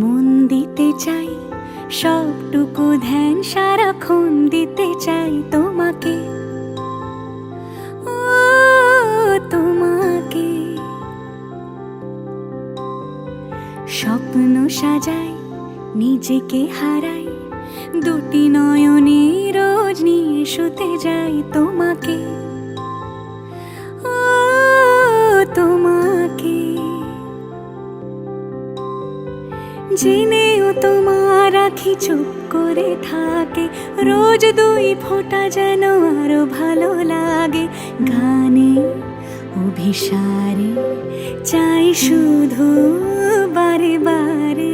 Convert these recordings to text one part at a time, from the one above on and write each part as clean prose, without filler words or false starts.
মন দিতে চাই, সবটুকু ধ্যান সারাক্ষণ দিতে চাই তোমাকে, ও তোমাকে। স্বপ্ন সাজাই, নিজেকে হারাই, দুটি নয়নে রোজ নিয়ে শুতে যাই তোমাকে, ও তোমাকে। জেনেও তোমার আঁখি চুপ করে থাকে, রোজ দুই ফোঁটা যেন আরো ভালো লাগে। গানে অভিসারে চাই শুধু বারে বারে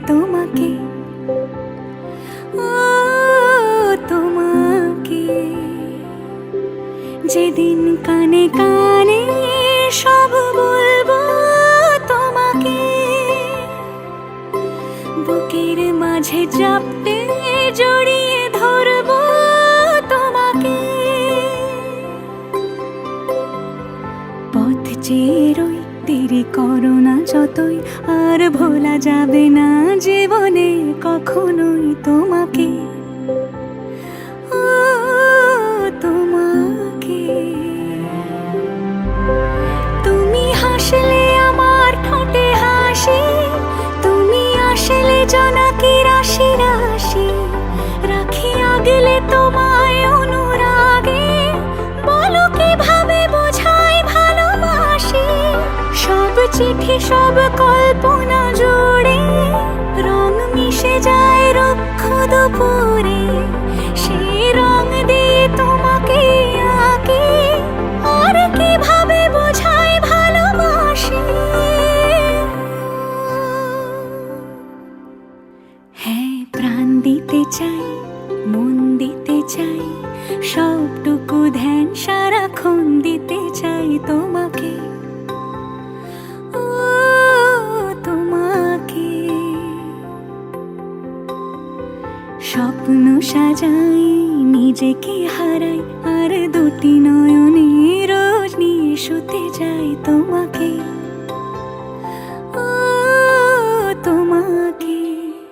তোমাকে, ও তোমাকে। যেদিন কানে কানে সব বলবো তোমাকে, বুকের মাঝে চাপতে জড়িয়ে ধরবো তোমাকে। পথ চেয়ে রই, দেরি করো না যতই, আর ভোলা যাবে না জীবনে কখনোই তোমাকে, ও তোমাকে। তুমি হাসলে আমার ঠোঁটে হাসি, তুমি আসলে জোনাকি রাশি রাশি। রাখি আগলে তোমায় অনুরাগে, বলো কিভাবে বোঝাই ভালোবাসি। সব চিঠি সব কল্পনা জুড়ে রং মিশে যায় রুক্ষ দুপুরে, সেই রং দিয়ে তোমাকে আঁকি, আর কিভাবে বোঝাই ভালোবাসি। হ্যাঁ, প্রাণ দিতে চাই, মন দিতে চাই, সবটুকু ধ্যান সারাক্ষণ দিতে চাই তোমাকে, ও তোমাকে। স্বপ্ন সাজাই, নিজেকে হারাই, আর দুটি নয়নে রোজ নিয়ে শুতে যাই তোমাকে।